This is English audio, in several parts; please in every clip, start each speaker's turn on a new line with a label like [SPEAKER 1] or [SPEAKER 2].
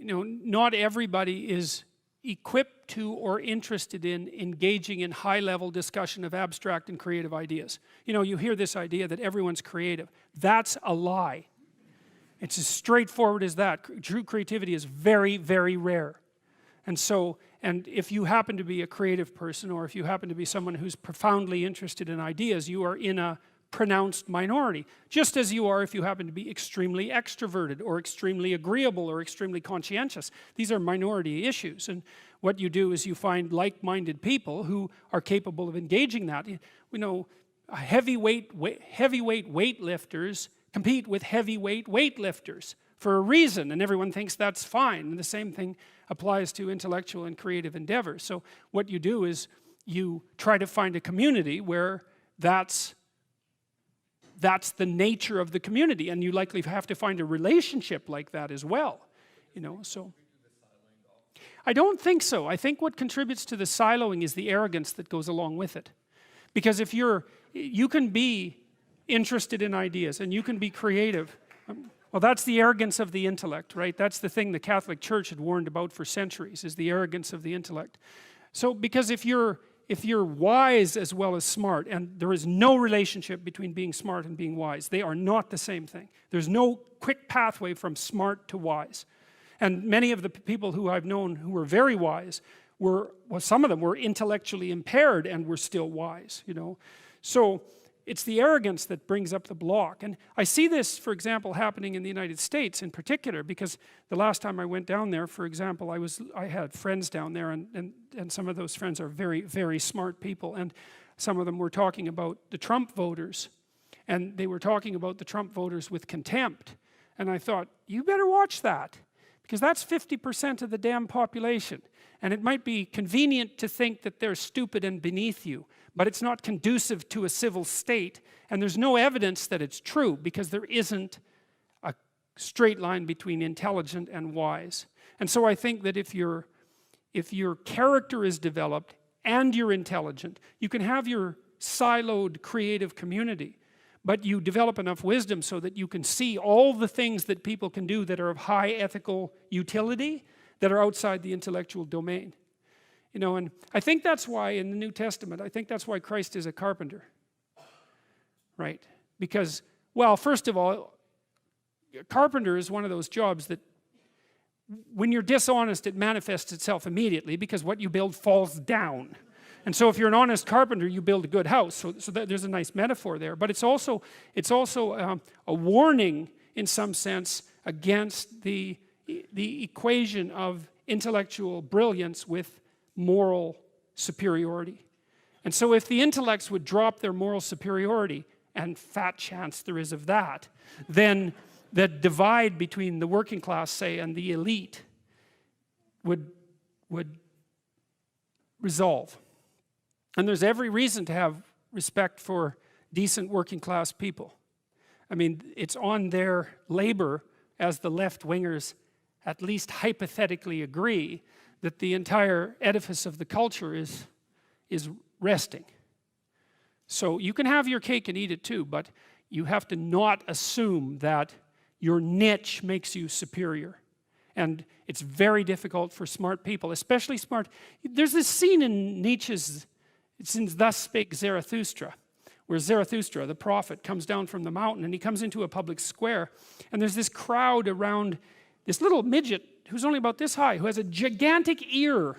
[SPEAKER 1] not everybody is equipped to or interested in engaging in high-level discussion of abstract and creative ideas. You hear this idea that everyone's creative. That's a lie. It's as straightforward as that. True creativity is very, very rare. And if you happen to be a creative person, or if you happen to be someone who's profoundly interested in ideas, you are in a pronounced minority, just as you are if you happen to be extremely extroverted or extremely agreeable or extremely conscientious. These are minority issues, and what you do is you find like-minded people who are capable of engaging that. Heavyweight weightlifters compete with heavyweight weightlifters for a reason, and everyone thinks that's fine, and the same thing applies to intellectual and creative endeavors. So what you do is you try to find a community where that's the nature of the community, and you likely have to find a relationship like that as well. So I don't think so. I think what contributes to the siloing is the arrogance that goes along with it. Because if you can be interested in ideas and you can be creative, well, that's the arrogance of the intellect, right? That's the thing the Catholic Church had warned about for centuries, is the arrogance of the intellect. So because if you're wise as well as smart, and there is no relationship between being smart and being wise, they are not the same thing. There's no quick pathway from smart to wise. And many of the people who I've known who were very wise some of them were intellectually impaired and were still wise, So it's the arrogance that brings up the block. And I see this, for example, happening in the United States in particular, because the last time I went down there, for example, I had friends down there, and some of those friends are very, very smart people, and some of them were talking about the Trump voters, and they were talking about the Trump voters with contempt. And I thought, you better watch that, because that's 50% of the damn population. And it might be convenient to think that they're stupid and beneath you, but it's not conducive to a civil state, and there's no evidence that it's true, because there isn't a straight line between intelligent and wise. And so I think that if your character is developed and you're intelligent, you can have your siloed creative community, but you develop enough wisdom so that you can see all the things that people can do that are of high ethical utility that are outside the intellectual domain. And I think that's why in the New Testament, I think that's why Christ is a carpenter, right? Because, well, first of all, a carpenter is one of those jobs that when you're dishonest, it manifests itself immediately, because what you build falls down. And so if you're an honest carpenter, you build a good house. So there's a nice metaphor there. But it's also a warning, in some sense, against the equation of intellectual brilliance with moral superiority. And so if the intellects would drop their moral superiority, and fat chance there is of that, then the divide between the working class, say, and the elite would resolve. And there's every reason to have respect for decent working class people. I mean, it's on their labor, as the left-wingers at least hypothetically agree, that the entire edifice of the culture is resting. So you can have your cake and eat it too, but you have to not assume that your niche makes you superior. And it's very difficult for smart people, especially smart. There's this scene in Nietzsche's, it's in Thus Spake Zarathustra, where Zarathustra, the prophet, comes down from the mountain, and he comes into a public square, and there's this crowd around this little midget who's only about this high, who has a gigantic ear,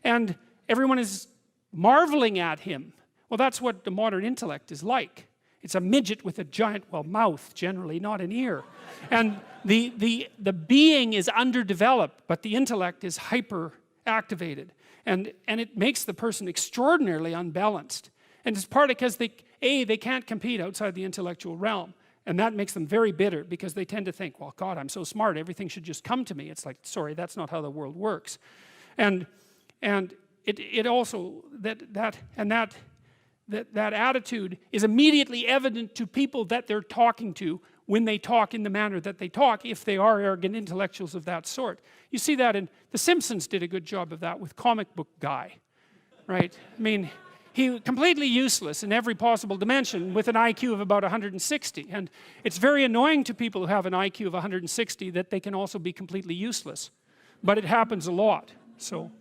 [SPEAKER 1] and everyone is marveling at him. Well, that's what the modern intellect is like. It's a midget with a giant, well, mouth generally, not an ear. And the being is underdeveloped, but the intellect is hyper activated. And it makes the person extraordinarily unbalanced. And it's partly because they can't compete outside the intellectual realm. And that makes them very bitter, because they tend to think, well, God, I'm so smart, everything should just come to me. It's like, sorry, that's not how the world works. And it also, that attitude is immediately evident to people that they're talking to when they talk in the manner that they talk, if they are arrogant intellectuals of that sort. You see that in, The Simpsons did a good job of that with Comic Book Guy, right? I mean, he completely useless in every possible dimension with an IQ of about 160. And it's very annoying to people who have an IQ of 160 that they can also be completely useless. but it happens a lot. So